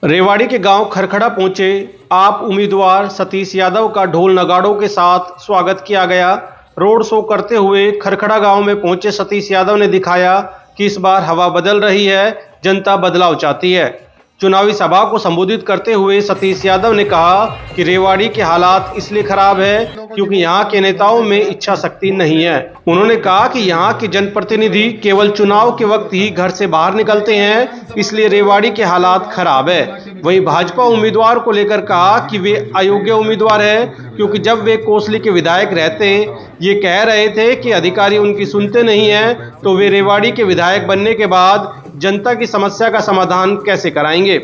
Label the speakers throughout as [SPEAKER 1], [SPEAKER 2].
[SPEAKER 1] रेवाड़ी के गांव खरखड़ा पहुंचे आप उम्मीदवार सतीश यादव का ढोल नगाड़ों के साथ स्वागत किया गया। रोड शो करते हुए खरखड़ा गांव में पहुंचे सतीश यादव ने दिखाया कि इस बार हवा बदल रही है, जनता बदलाव चाहती है। चुनावी सभा को संबोधित करते हुए सतीश यादव ने कहा कि रेवाड़ी के हालात इसलिए खराब है क्योंकि यहाँ के नेताओं में इच्छा शक्ति नहीं है। उन्होंने कहा कि यहाँ के जनप्रतिनिधि केवल चुनाव के वक्त ही घर से बाहर निकलते हैं, इसलिए रेवाड़ी के हालात खराब है। वहीं भाजपा उम्मीदवार को लेकर कहा कि वे अयोग्य उम्मीदवार है क्योंकि जब वे कोसली के विधायक रहते ये कह रहे थे कि अधिकारी उनकी सुनते नहीं हैं, तो वे रेवाड़ी के विधायक बनने के बाद जनता की समस्या का समाधान कैसे कराएंगे।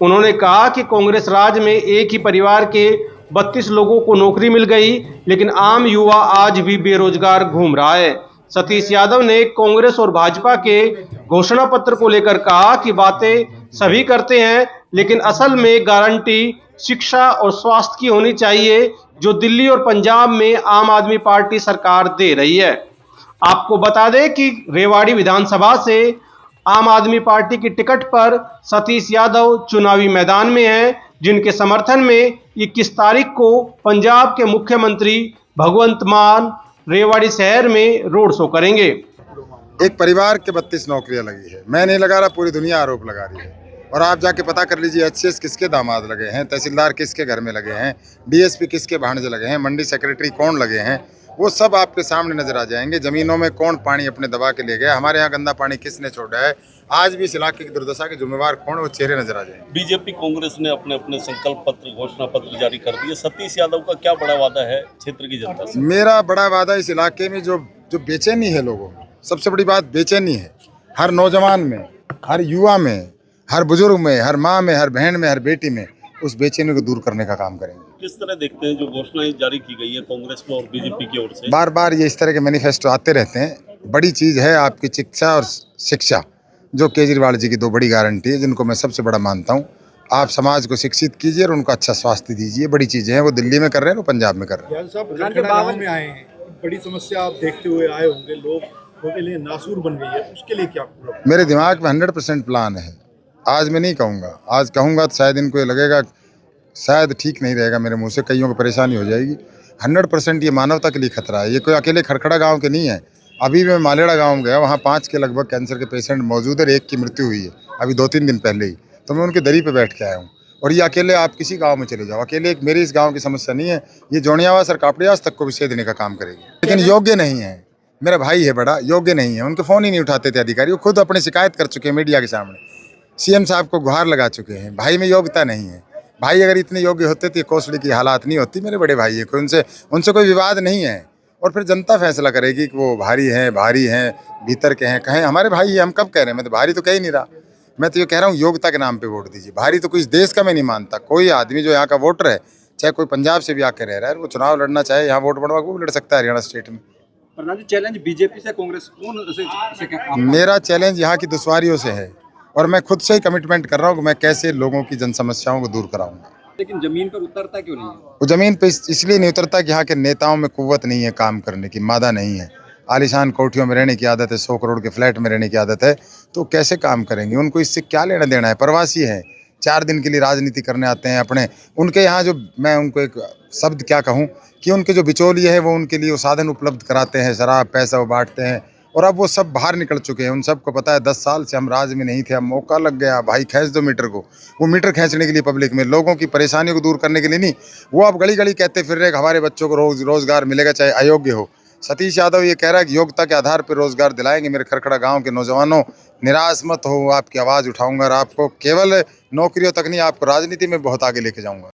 [SPEAKER 1] उन्होंने कहा कि कांग्रेस राज में एक ही परिवार के 32 लोगों को नौकरी मिल गई, लेकिन आम युवा आज भी बेरोजगार घूम रहा है। सतीश यादव ने कांग्रेस और भाजपा के घोषणा पत्र को लेकर कहा कि बातें सभी करते हैं, लेकिन असल में गारंटी शिक्षा और स्वास्थ्य की होनी चाहिए, जो दिल्ली और पंजाब में आम आदमी पार्टी सरकार दे रही है। आपको बता दें कि रेवाड़ी विधानसभा से आम आदमी पार्टी की टिकट पर सतीश यादव चुनावी मैदान में हैं, जिनके समर्थन में 21 तारीख को पंजाब के मुख्यमंत्री भगवंत मान रेवाड़ी शहर में रोड शो करेंगे।
[SPEAKER 2] एक परिवार के 32 नौकरियां लगी है। मैं नहीं लगा रहा, पूरी दुनिया आरोप लगा रही है। और आप जाके पता कर लीजिए एचसीएस किसके दामाद लगे हैं, तहसीलदार किसके घर में लगे हैं, डीएसपी किसके भांजे लगे हैं, मंडी सेक्रेटरी कौन लगे हैं, वो सब आपके सामने नजर आ जाएंगे। जमीनों में कौन पानी अपने दबा के ले गया, हमारे यहाँ गंदा पानी किसने छोड़ा है, आज भी इस इलाके की दुर्दशा के जिम्मेवार कौन है, वो चेहरे नजर आ जाएंगे।
[SPEAKER 3] बीजेपी कांग्रेस ने अपने अपने संकल्प पत्र घोषणा पत्र जारी कर दिए। सतीश यादव का क्या बड़ा वादा है क्षेत्र की जनता से?
[SPEAKER 2] मेरा बड़ा वादा इस इलाके में जो बेचैनी है लोगों में, सबसे बड़ी बात बेचैनी है। हर नौजवान में, हर युवा में, हर बुजुर्ग में, हर माँ में, हर बहन में, हर बेटी में उस बेचैनी को दूर करने का काम करेंगे।
[SPEAKER 3] किस तरह देखते हैं जो घोषणाएं जारी की गई है कांग्रेस में और बीजेपी की ओर से?
[SPEAKER 2] बार बार ये इस तरह के मैनिफेस्टो आते रहते हैं। बड़ी चीज़ है आपकी शिक्षा और शिक्षा, जो केजरीवाल जी की दो बड़ी गारंटी है, जिनको मैं सबसे बड़ा मानता हूँ। आप समाज को शिक्षित कीजिए और उनको अच्छा स्वास्थ्य दीजिए। बड़ी चीज़ें हैं, वो दिल्ली में कर रहे हैं, वो पंजाब में कर रहे हैं।
[SPEAKER 4] में आए हैं, बड़ी समस्या आप देखते हुए आए होंगे, लोग के लिए नासूर बन गई है, उसके लिए क्या?
[SPEAKER 2] मेरे दिमाग में 100% प्लान है। आज मैं नहीं कहूँगा, आज कहूँगा तो शायद इनको ये लगेगा, शायद ठीक नहीं रहेगा मेरे मुंह से, कईयों को परेशानी हो जाएगी। 100% ये मानवता के लिए खतरा है। ये कोई अकेले खरखड़ा गांव के नहीं है। अभी मैं मालेड़ा गांव गया, वहाँ 5 के लगभग कैंसर के पेशेंट मौजूद है, 1 की मृत्यु हुई है अभी 2-3 दिन पहले ही। तो मैं उनकी दरी पे बैठ के आया हूँ। और ये अकेले आप किसी गाँव में चले जाओ, अकेले एक मेरी इस गाँव की समस्या नहीं है, ये जोनियावास और कापड़ियास तक को विषय देने का काम करेगी। लेकिन योग्य नहीं है, मेरा भाई है बड़ा, योग्य नहीं है। उनके फ़ोन ही नहीं उठाते थे अधिकारी, वो खुद अपनी शिकायत कर चुके हैं मीडिया के सामने, सीएम साहब को गुहार लगा चुके हैं। भाई में योग्यता नहीं है। भाई अगर इतने योग्य होते तो ये कोसली की हालात नहीं होती। मेरे बड़े भाई है, कोई उनसे कोई विवाद नहीं है। और फिर जनता फैसला करेगी कि वो भारी हैं, भीतर के हैं, कहें हमारे भाई है। हम कब कह रहे हैं? मैं तो भारी तो कह ही नहीं रहा। मैं तो ये कह रहा हूँ योग्यता के नाम पे वोट दीजिए। भारी तो कोई इस देश का मैं नहीं मानता। कोई आदमी जो यहाँ का वोटर है, चाहे कोई पंजाब से भी आके रह रहा है, वो चुनाव लड़ना चाहे, यहाँ वोट बढ़वा वो भी लड़ सकता है हरियाणा स्टेट में।
[SPEAKER 4] चैलेंज बीजेपी से कांग्रेस कौन से?
[SPEAKER 2] मेरा चैलेंज यहाँ की दुश्वारियों से है और मैं खुद से ही कमिटमेंट कर रहा हूँ कि मैं कैसे लोगों की जन समस्याओं को दूर कराऊंगा।
[SPEAKER 4] लेकिन जमीन पर उतरता क्यों नहीं है?
[SPEAKER 2] वो जमीन पे इसलिए नहीं उतरता कि यहाँ के नेताओं में कुव्वत नहीं है, काम करने की मादा नहीं है। आलीशान कोठियों में रहने की आदत है, 100 करोड़ के फ्लैट में रहने की आदत है, तो कैसे काम करेंगे? उनको इससे क्या लेना देना है? प्रवासी है, 4 दिन के लिए राजनीति करने आते हैं अपने। उनके यहाँ जो, मैं उनको एक शब्द क्या कहूँ कि उनके जो बिचौलिए है वो उनके लिए वो साधन उपलब्ध कराते हैं, शराब पैसा वो बांटते हैं। और अब वो सब बाहर निकल चुके हैं। उन सबको पता है 10 साल से हम राज में नहीं थे, अब मौका लग गया, भाई खींच दो मीटर को। वो मीटर खींचने के लिए पब्लिक में लोगों की परेशानियों को दूर करने के लिए नहीं, वो अब गली गली कहते फिर रहे कि हमारे बच्चों को रोजगार मिलेगा चाहे अयोग्य हो। सतीश यादव ये कह रहा है कि योग्यता के आधार पर रोजगार दिलाएंगे। मेरे खरखड़ा गाँव के नौजवानों, निराश मत हो, आपकी आवाज़ उठाऊंगा और आपको केवल नौकरियों तक नहीं, आपको राजनीति में बहुत आगे लेके जाऊँगा।